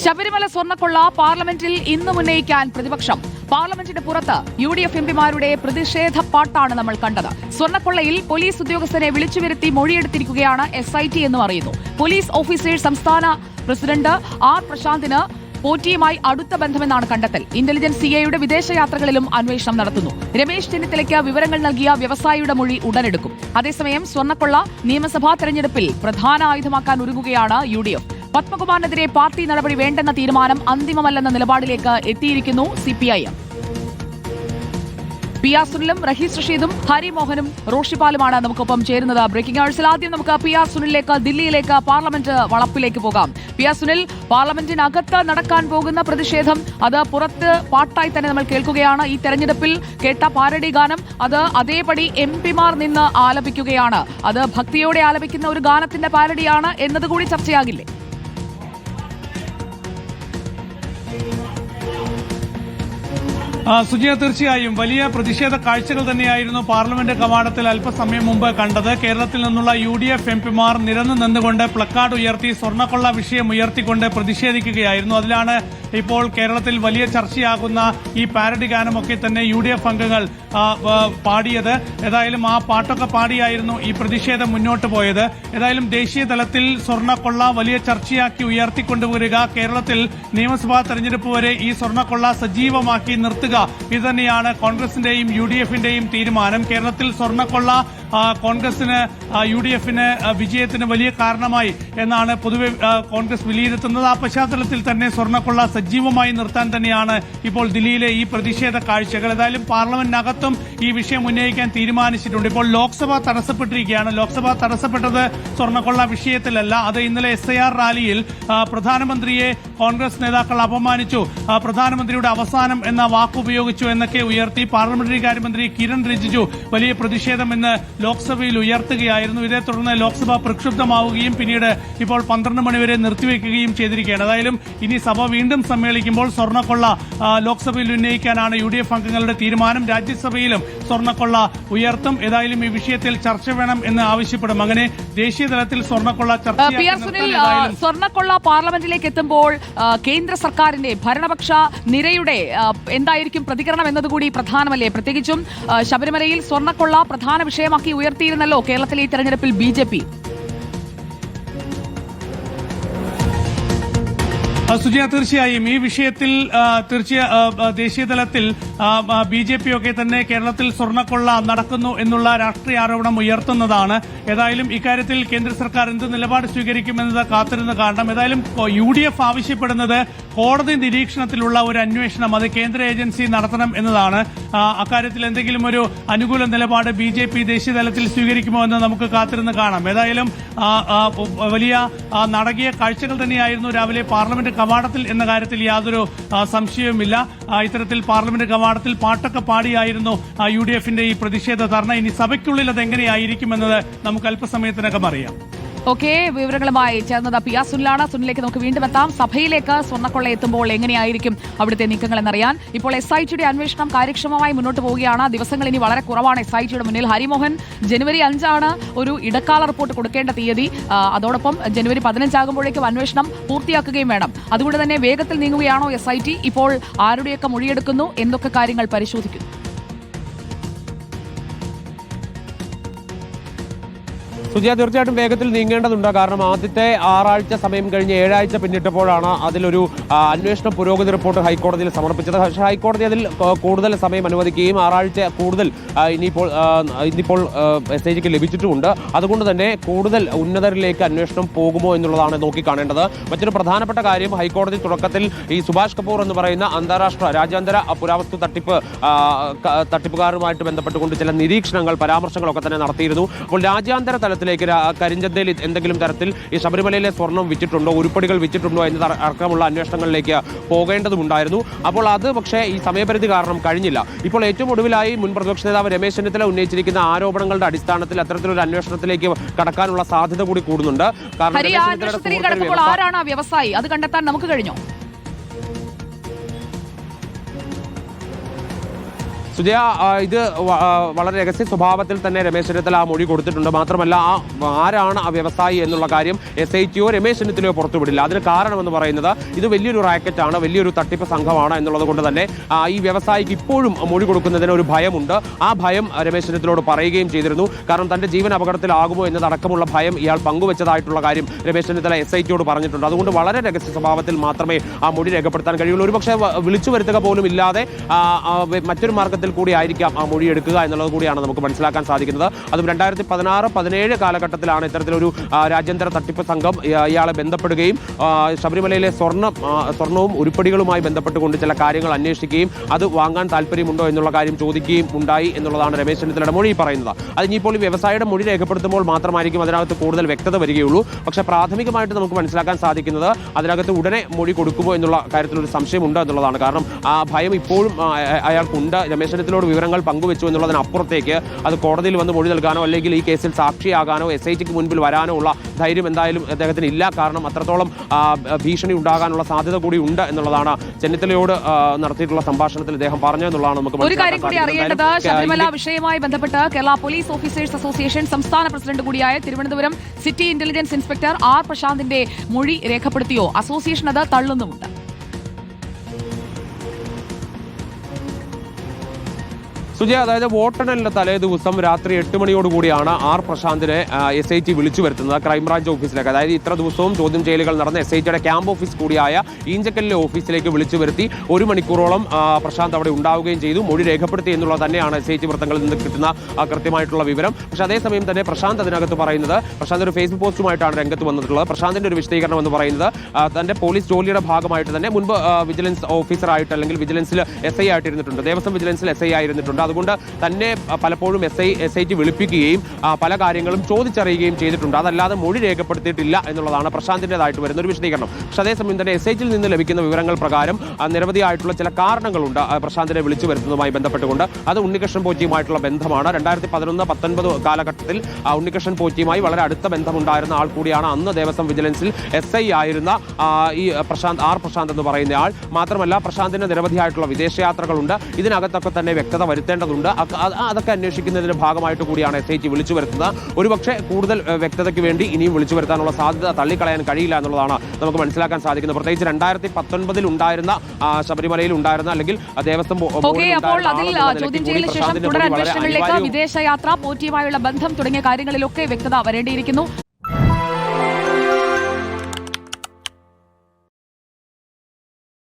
ശബരിമല സ്വർണ്ണക്കൊള്ള പാർലമെന്റിൽ ഇന്നും ഉന്നയിക്കാൻ പ്രതിപക്ഷം. പാർലമെന്റിന് പുറത്ത് UDF എംപിമാരുടെ പ്രതിഷേധ പാട്ടാണ് നമ്മൾ കണ്ടത്. സ്വർണ്ണക്കൊള്ളയിൽ പോലീസ് ഉദ്യോഗസ്ഥരെ വിളിച്ചുവരുത്തി മൊഴിയെടുത്തിരിക്കുകയാണ് SIT എന്ന് പറയുന്നു. പോലീസ് ഓഫീസേഴ്സ് സംസ്ഥാന പ്രസിഡന്റ് R പ്രശാന്തിന് പോറ്റിയുമായി അടുത്ത ബന്ധമെന്നാണ് കണ്ടെത്തൽ. ഇന്റലിജൻസ് CIയുടെ വിദേശയാത്രകളിലും അന്വേഷണം നടത്തുന്നു. രമേശ് ചെന്നിത്തലയ്ക്ക് വിവരങ്ങൾ നൽകിയ വ്യവസായിയുടെ മൊഴി ഉടനെടുക്കും. അതേസമയം സ്വർണ്ണക്കൊള്ള നിയമസഭാ തെരഞ്ഞെടുപ്പിൽ പ്രധാന ആയുധമാക്കാൻ ഒരുങ്ങുകയാണ് UDF. പത്മകുമാറിനെതിരെ പാർട്ടി നടപടി വേണ്ടെന്ന തീരുമാനം അന്തിമമല്ലെന്ന നിലപാടിലേക്ക് എത്തിയിരിക്കുന്നു CPIM. PR സുനിലും റഹീസ് റഷീദും ഹരിമോഹനും റോഷിപാലുമാണ് നമുക്കൊപ്പം ചേരുന്നത്. ബ്രേക്കിംഗ് ഹവേഴ്സിൽ ആദ്യം നമുക്ക് PR സുനിലേക്ക്, ദില്ലിയിലേക്ക്, പാർലമെന്റ് വളപ്പിലേക്ക് പോകാം. PR സുനിൽ, പാർലമെന്റിനകത്ത് നടക്കാൻ പോകുന്ന പ്രതിഷേധം അത് പുറത്ത് പാട്ടായി തന്നെ നമ്മൾ കേൾക്കുകയാണ്. ഈ തെരഞ്ഞെടുപ്പിൽ കേട്ട പാരഡി ഗാനം അത് അതേപടി MPമാർ നിന്ന് ആലപിക്കുകയാണ്. അത് ഭക്തിയോടെ ആലപിക്കുന്ന ഒരു ഗാനത്തിന്റെ പാരഡിയാണ് എന്നതുകൂടി ചർച്ചയാകില്ലേ? സുജിയ, തീർച്ചയായും വലിയ പ്രതിഷേധ കാഴ്ചകൾ തന്നെയായിരുന്നു പാർലമെന്റ് കവാടത്തിൽ അല്പസമയം മുമ്പ് കണ്ടത്. കേരളത്തിൽ നിന്നുള്ള UDF എംപിമാർ നിരന്നു നിന്നുകൊണ്ട് പ്ലക്കാർഡ് ഉയർത്തി സ്വർണ്ണക്കൊള്ള വിഷയം ഉയർത്തിക്കൊണ്ട് പ്രതിഷേധിക്കുകയായിരുന്നു. അതിലാണ് ഇപ്പോൾ കേരളത്തിൽ വലിയ ചർച്ചയാകുന്ന ഈ പാരഡി ഗാനമൊക്കെ തന്നെ UDF അംഗങ്ങൾ പാടിയത്. ഏതായാലും ആ പാട്ടൊക്കെ പാടിയായിരുന്നു ഈ പ്രതിഷേധം മുന്നോട്ട് പോയത്. ഏതായാലും ദേശീയ തലത്തിൽ സ്വർണ്ണക്കൊള്ള വലിയ ചർച്ചയാക്കി ഉയർത്തിക്കൊണ്ടുവരിക, കേരളത്തിൽ നിയമസഭാ തെരഞ്ഞെടുപ്പ് വരെ ഈ സ്വർണ്ണക്കൊള്ള സജീവമാക്കി നിർത്തുക, ഇതുതന്നെയാണ് കോൺഗ്രസിന്റെയും UDFന്റെയും തീരുമാനം. കേരളത്തിൽ സ്വർണ്ണക്കൊള്ള കോൺഗ്രസിന് UDFന് വിജയത്തിന് വലിയ കാരണമായി എന്നാണ് പൊതുവെ കോൺഗ്രസ് വിലയിരുത്തുന്നത്. ആ പശ്ചാത്തലത്തിൽ തന്നെ സ്വർണ്ണക്കൊള്ള സജീവമായി നിർത്താൻ തന്നെയാണ് ഇപ്പോൾ ദില്ലിയിലെ ഈ പ്രതിഷേധ കാഴ്ചകൾ. ഏതായാലും പാർലമെന്റിനകത്തും ഈ വിഷയം ഉന്നയിക്കാൻ തീരുമാനിച്ചിട്ടുണ്ട്. ഇപ്പോൾ ലോക്സഭ തടസ്സപ്പെട്ടിരിക്കുകയാണ്. ലോക്സഭ തടസ്സപ്പെട്ടത് സ്വർണ്ണക്കൊള്ള വിഷയത്തിലല്ല, അത് ഇന്നലെ SIR റാലിയിൽ പ്രധാനമന്ത്രിയെ കോൺഗ്രസ് നേതാക്കൾ അപമാനിച്ചു, പ്രധാനമന്ത്രിയുടെ അവസാനം എന്ന വാക്കുപയോഗിച്ചു എന്നൊക്കെ ഉയർത്തി പാർലമെന്ററി കാര്യമന്ത്രി കിരൺ റിജിജു വലിയ പ്രതിഷേധം ഇന്ന് ലോക്സഭയിൽ ഉയർത്തുകയായിരുന്നു. ഇതേ തുടർന്ന് ലോക്സഭ പ്രക്ഷുബ്ധമാവുകയും പിന്നീട് ഇപ്പോൾ 12 മണിവരെ നിർത്തിവെക്കുകയും ചെയ്തിരിക്കുകയാണ്. ഏതായാലും ഇനി സഭ വീണ്ടും സമ്മേളിക്കുമ്പോൾ സ്വർണ്ണക്കൊള്ള ലോക്സഭയിൽ ഉന്നയിക്കാനാണ് UDF അംഗങ്ങളുടെ തീരുമാനം. രാജ്യസഭയിലും സ്വർണ്ണക്കൊള്ള ഉയർത്തും. ഏതായാലും ഈ വിഷയത്തിൽ ചർച്ച വേണം എന്ന് ആവശ്യപ്പെടും. അങ്ങനെ ദേശീയ തലത്തിൽ സ്വർണ്ണക്കൊള്ള സ്വർണ്ണക്കൊള്ള പാർലമെന്റിലേക്ക് എത്തുമ്പോൾ കേന്ദ്ര സർക്കാരിന്റെ ഭരണപക്ഷ നിരയുടെ എന്തായിരിക്കും പ്രതികരണം എന്നതുകൂടി പ്രധാനമല്ലേ? പ്രത്യേകിച്ചും ശബരിമലയിൽ സ്വർണ്ണക്കൊള്ള പ്രധാന വിഷയമാക്കി ഉയർത്തിയിരുന്നല്ലോ കേരളത്തിലെ ഈ തെരഞ്ഞെടുപ്പിൽ BJP. സുജിയ, തീർച്ചയായും ഈ വിഷയത്തിൽ ദേശീയ തലത്തിൽ BJP ഒക്കെ തന്നെ കേരളത്തിൽ സ്വർണ്ണക്കൊള്ള നടക്കുന്നു എന്നുള്ള രാഷ്ട്രീയ ആരോപണം ഉയർത്തുന്നതാണ്. ഏതായാലും ഇക്കാര്യത്തിൽ കേന്ദ്ര സർക്കാർ എന്ത് നിലപാട് സ്വീകരിക്കുമെന്നത് കാത്തിരുന്ന് കാണണം. ഏതായാലും UDF ആവശ്യപ്പെടുന്നത് കോടതി നിരീക്ഷണത്തിലുള്ള ഒരു അന്വേഷണം അത് കേന്ദ്ര ഏജൻസി നടത്തണം എന്നതാണ്. അക്കാര്യത്തിൽ എന്തെങ്കിലും ഒരു അനുകൂല നിലപാട് BJP ദേശീയ തലത്തിൽ സ്വീകരിക്കുമോ എന്ന് നമുക്ക് കാത്തിരുന്ന് കാണാം. ഏതായാലും വലിയ നാടകീയ കാഴ്ചകൾ തന്നെയായിരുന്നു രാവിലെ പാർലമെന്റ് കവാടത്തിൽ എന്ന കാര്യത്തിൽ യാതൊരു സംശയവുമില്ല. ഇത്തരത്തിൽ പാർലമെന്റ് കവാടത്തിൽ പാട്ടൊക്കെ പാടിയായിരുന്നു UDFന്റെ ഈ പ്രതിഷേധ ധർണ. ഇനി സഭയ്ക്കുള്ളിൽ അത് എങ്ങനെയായിരിക്കുമെന്നത് നമുക്ക് അല്പസമയത്തിനകം അറിയാം. ഓക്കെ, വിവരങ്ങളുമായി ചേർന്നത് PR സുനിലാണ്. സുനിലേക്ക് നമുക്ക് വീണ്ടും എത്താം. സഭയിലേക്ക് സ്വർണ്ണക്കൊള്ള എത്തുമ്പോൾ എങ്ങനെയായിരിക്കും അവിടുത്തെ നീക്കങ്ങൾ എന്നറിയാൻ ഇപ്പോൾ SITയുടെ അന്വേഷണം കാര്യക്ഷമമായി മുന്നോട്ട് പോവുകയാണ്. ദിവസങ്ങൾ ഇനി വളരെ കുറവാണ് SITയുടെ മുന്നിൽ. ഹരിമോഹൻ, ജനുവരി 5 ഒരു ഇടക്കാല റിപ്പോർട്ട് കൊടുക്കേണ്ട തീയതി. അതോടൊപ്പം ജനുവരി 15 ആകുമ്പോഴേക്കും അന്വേഷണം പൂർത്തിയാക്കുകയും വേണം. അതുകൊണ്ട് തന്നെ വേഗത്തിൽ നീങ്ങുകയാണോ SIT? ഇപ്പോൾ ആരുടെയൊക്കെ മൊഴിയെടുക്കുന്നു, എന്തൊക്കെ കാര്യങ്ങൾ പരിശോധിക്കുന്നു? സുജിയ, തീർച്ചയായിട്ടും വേഗത്തിൽ നീങ്ങേണ്ടതുണ്ട്. കാരണം ആദ്യത്തെ 6 ആഴ്ച സമയം കഴിഞ്ഞ് 7 ആഴ്ച പിന്നിട്ടപ്പോഴാണ് അതിലൊരു അന്വേഷണ പുരോഗതി റിപ്പോർട്ട് ഹൈക്കോടതിയിൽ സമർപ്പിച്ചത്. പക്ഷേ ഹൈക്കോടതി അതിൽ കൂടുതൽ സമയം അനുവദിക്കുകയും 6 ആഴ്ച കൂടുതൽ ഇന്നിപ്പോൾ SITക്ക് ലഭിച്ചിട്ടുമുണ്ട്. അതുകൊണ്ട് തന്നെ കൂടുതൽ ഉന്നതരിലേക്ക് അന്വേഷണം പോകുമോ എന്നുള്ളതാണ് നോക്കിക്കാണേണ്ടത്. മറ്റൊരു പ്രധാനപ്പെട്ട കാര്യം, ഹൈക്കോടതി തുടക്കത്തിൽ ഈ സുഭാഷ് കപൂർ എന്ന് പറയുന്ന രാജ്യാന്തര പുരാവസ്തു തട്ടിപ്പുകാരുമായിട്ട് ബന്ധപ്പെട്ടുകൊണ്ട് ചില നിരീക്ഷണങ്ങൾ, പരാമർശങ്ങളൊക്കെ തന്നെ നടത്തിയിരുന്നു. അപ്പോൾ രാജ്യാന്തര തലത്തിൽ കരിഞ്ചന്തയിൽ എന്തെങ്കിലും തരത്തിൽ ഈ ശബരിമലയിലെ സ്വർണം വിറ്റിട്ടുണ്ടോ, ഉരുപ്പടികൾ വിറ്റിട്ടുണ്ടോ എന്ന അടക്കമുള്ള അന്വേഷണങ്ങളിലേക്ക് പോകേണ്ടതുണ്ടായിരുന്നു. അപ്പോൾ അത് പക്ഷേ ഈ സമയപരിധി കാരണം കഴിഞ്ഞില്ല. ഇപ്പോൾ ഏറ്റവും ഒടുവിലായി മുൻ പ്രതിപക്ഷ നേതാവ് രമേശ് ചെന്നിത്തല ഉന്നയിച്ചിരിക്കുന്ന ആരോപണങ്ങളുടെ അടിസ്ഥാനത്തിൽ അത്തരത്തിലൊരു അന്വേഷണത്തിലേക്ക് കടക്കാനുള്ള സാധ്യത കൂടി കൂടുന്നുണ്ട്. കാരണം ആരാണ് ആ വ്യവസായി അത് കണ്ടെത്താൻ നമുക്ക് കഴിഞ്ഞോ? സുജയ, ഇത് വളരെ രഹസ്യ സ്വഭാവത്തിൽ തന്നെ രമേശ് ചെന്നിത്തല ആ മൊഴി കൊടുത്തിട്ടുണ്ട്. മാത്രമല്ല ആരാണ് ആ വ്യവസായി എന്നുള്ള കാര്യം SITയോ രമേശ് ചെന്നിത്തലയോ പുറത്തുവിടില്ല. അതിന് കാരണമെന്ന് പറയുന്നത് ഇത് വലിയൊരു റാക്കറ്റാണ്, വലിയൊരു തട്ടിപ്പ് സംഘമാണ് എന്നുള്ളത് കൊണ്ട് തന്നെ ഈ വ്യവസായിക്ക് ഇപ്പോഴും മൊഴി കൊടുക്കുന്നതിന് ഒരു ഭയമുണ്ട്. ആ ഭയം രമേശ് ചെന്നിത്തലയോട് പറയുകയും ചെയ്തിരുന്നു. കാരണം തന്റെ ജീവൻ അപകടത്തിലാകുമോ എന്നതടക്കമുള്ള ഭയം ഇയാൾ പങ്കുവച്ചതായിട്ടുള്ള കാര്യം രമേശ് ചെന്നിത്തല SITയോട് പറഞ്ഞിട്ടുണ്ട്. അതുകൊണ്ട് വളരെ രഹസ്യ സ്വഭാവത്തിൽ മാത്രമേ ആ മൊഴി രേഖപ്പെടുത്താൻ കഴിയുള്ളൂ. ഒരുപക്ഷെ വിളിച്ചു വരുത്തുക പോലും ഇല്ലാതെ മറ്റൊരു മാർഗത്തിൽ കൂടി ആയിരിക്കാം ആ മൊഴി എടുക്കുക എന്നുള്ളത് കൂടിയാണ് നമുക്ക് മനസ്സിലാക്കാൻ സാധിക്കുന്നത്. അതും 2016-17 കാലഘട്ടത്തിലാണ് ഇത്തരത്തിലൊരു രാജ്യാന്തര തട്ടിപ്പ് സംഘം ഇയാളെ ബന്ധപ്പെടുകയും ശബരിമലയിലെ സ്വർണവും ഉരുപ്പടികളുമായി ബന്ധപ്പെട്ടുകൊണ്ട് ചില കാര്യങ്ങൾ അന്വേഷിക്കുകയും അത് വാങ്ങാൻ താല്പര്യമുണ്ടോ എന്നുള്ള കാര്യം ചോദിക്കുകയും ഉണ്ടായി എന്നുള്ളതാണ് രമേശ് ചെന്നിത്തലയുടെ മൊഴി പറയുന്നത്. അത് ഇനിയിപ്പോൾ ഈ വ്യവസായിയുടെ മൊഴി രേഖപ്പെടുത്തുമ്പോൾ മാത്രമായിരിക്കും അതിനകത്ത് കൂടുതൽ വ്യക്തത വരികയുള്ളൂ. പക്ഷേ പ്രാഥമികമായിട്ട് നമുക്ക് മനസ്സിലാക്കാൻ സാധിക്കുന്നത് അതിനകത്ത് ഉടനെ മൊഴി കൊടുക്കുമോ എന്നുള്ള കാര്യത്തിൽ ഒരു സംശയമുണ്ട് എന്നുള്ളതാണ്. കാരണം ആ ഭയം ഇപ്പോഴും അയാൾക്കുണ്ട്. രമേശ് ചെന്നിത്തലയോട് വിവരങ്ങൾ പങ്കുവെച്ചു എന്നുള്ളതിനപ്പുറത്തേക്ക് അത് കോടതിയിൽ വന്ന് മൊഴി നൽകാനോ അല്ലെങ്കിൽ ഈ കേസിൽ സാക്ഷിയാകാനോ SITക്ക് മുൻപിൽ വരാനോ ഉള്ള ധൈര്യം എന്തായാലും അദ്ദേഹത്തിന് ഇല്ല. കാരണം അത്രത്തോളം ഭീഷണി ഉണ്ടാകാനുള്ള സാധ്യത കൂടി ഉണ്ട് എന്നുള്ളതാണ് ചെന്നിത്തലയോട് നടത്തിയിട്ടുള്ള സംഭാഷണത്തിൽ അദ്ദേഹം പറഞ്ഞു എന്നുള്ളതാണ് നമുക്ക് ഒരു കാര്യം കൂടി അറിയേണ്ടത്. ശബരിമല വിഷയവുമായി ബന്ധപ്പെട്ട് കേരള പോലീസ് ഓഫീസേഴ്സ് അസോസിയേഷൻ സംസ്ഥാന പ്രസിഡന്റ് കൂടിയായ Thiruvananthapuram city intelligence inspector R പ്രശാന്തിന്റെ മൊഴി രേഖപ്പെടുത്തിയോ? അസോസിയേഷൻ അത് തള്ളുന്നുമുണ്ട്. സുജയ, അതായത് വോട്ടെണ്ണലിന്റെ തലേ ദിവസം രാത്രി 8 മണിയോടുകൂടിയാണ് R പ്രശാന്തിനെ SIT വിളിച്ചു വരുത്തുന്നത് ക്രൈംബ്രാഞ്ച് ഓഫീസിലേക്ക്. അതായത് ഇത്ര ദിവസവും ചോദ്യം ചെയ്യലുകൾ നടന്ന SITയുടെ ക്യാമ്പ് ഓഫീസ് കൂടിയായ ഈഞ്ചക്കലിലെ ഓഫീസിലേക്ക് വിളിച്ചു വരുത്തി 1 മണിക്കൂറോളം പ്രശാന്ത് അവിടെ ഉണ്ടാവുകയും ചെയ്തു. മൊഴി രേഖപ്പെടുത്തി എന്നുള്ളത് തന്നെയാണ് SIT വൃത്തങ്ങളിൽ നിന്ന് കിട്ടുന്ന കൃത്യമായിട്ടുള്ള വിവരം. പക്ഷേ അതേസമയം തന്നെ പ്രശാന്ത് അതിനകത്ത് പറയുന്നത്, പ്രശാന്ത് ഒരു ഫേസ്ബുക്ക് പോസ്റ്റുമായിട്ടാണ് രംഗത്ത് വന്നിട്ടുള്ളത്. പ്രശാന്തിന്റെ ഒരു വിശദീകരണം എന്ന് പറയുന്നത് തന്റെ പോലീസ് ജോലിയുടെ ഭാഗമായിട്ട് തന്നെ മുൻപ് വിജിലൻസ് ഓഫീസറായിട്ട് അല്ലെങ്കിൽ വിജിലൻസിൽ SI ആയിട്ട് ഇരുന്നിട്ടുണ്ട്, ദേവസ്വം വിജിലൻസിൽ SI ആയിരുന്നിട്ടുണ്ട്. അതുകൊണ്ട് തന്നെ പലപ്പോഴും SIT വിളിപ്പിക്കുകയും പല കാര്യങ്ങളും ചോദിച്ചറിയുകയും ചെയ്തിട്ടുണ്ട്. അതല്ലാതെ മൊഴി രേഖപ്പെടുത്തിയിട്ടില്ല എന്നുള്ളതാണ് പ്രശാന്തിൻ്റെതായിട്ട് വരുന്ന ഒരു വിശദീകരണം. പക്ഷേ അതേസമയം തന്നെ SITയിൽ നിന്ന് ലഭിക്കുന്ന വിവരങ്ങൾ പ്രകാരം നിരവധിയായിട്ടുള്ള ചില കാരണങ്ങളുണ്ട് പ്രശാന്തിനെ വിളിച്ചു വരുത്തുന്നതുമായി ബന്ധപ്പെട്ടുകൊണ്ട്. അത് ഉണ്ണികൃഷ്ണൻ പോറ്റിയുമായിട്ടുള്ള ബന്ധമാണ്. 2011-19 കാലഘട്ടത്തിൽ ഉണ്ണികൃഷ്ണൻ പോറ്റിയുമായി വളരെ അടുത്ത ബന്ധമുണ്ടായിരുന്ന ആൾ കൂടിയാണ് അന്ന് ദേവസ്വം വിജിലൻസിൽ SI ആയിരുന്ന ഈ R പ്രശാന്ത് എന്ന് പറയുന്ന ആൾ. മാത്രമല്ല പ്രശാന്തിന് നിരവധിയായിട്ടുള്ള വിദേശയാത്രകളുണ്ട്. ഇതിനകത്തൊക്കെ തന്നെ വ്യക്തത വരുത്തേണ്ടതുണ്ട്. അതൊക്കെ അന്വേഷിക്കുന്നതിന്റെ ഭാഗമായിട്ട് കൂടിയാണ് SIT വിളിച്ചു വരുത്തുന്നത്. ഒരുപക്ഷെ കൂടുതൽ വ്യക്തതയ്ക്ക് വേണ്ടി ഇനിയും വിളിച്ചു വരുത്താനുള്ള സാധ്യത തള്ളിക്കളയാൻ കഴിയില്ല എന്നുള്ളതാണ് നമുക്ക് മനസ്സിലാക്കാൻ സാധിക്കുന്നത്. പ്രത്യേകിച്ച് 2019 ഉണ്ടായിരുന്ന ശബരിമലയിൽ ഉണ്ടായിരുന്ന അല്ലെങ്കിൽ ദേവസ്വം വിദേശയാത്ര, പോറ്റിയുമായുള്ള ബന്ധം തുടങ്ങിയ കാര്യങ്ങളിലൊക്കെ വ്യക്തത വരേണ്ടിയിരിക്കുന്നു.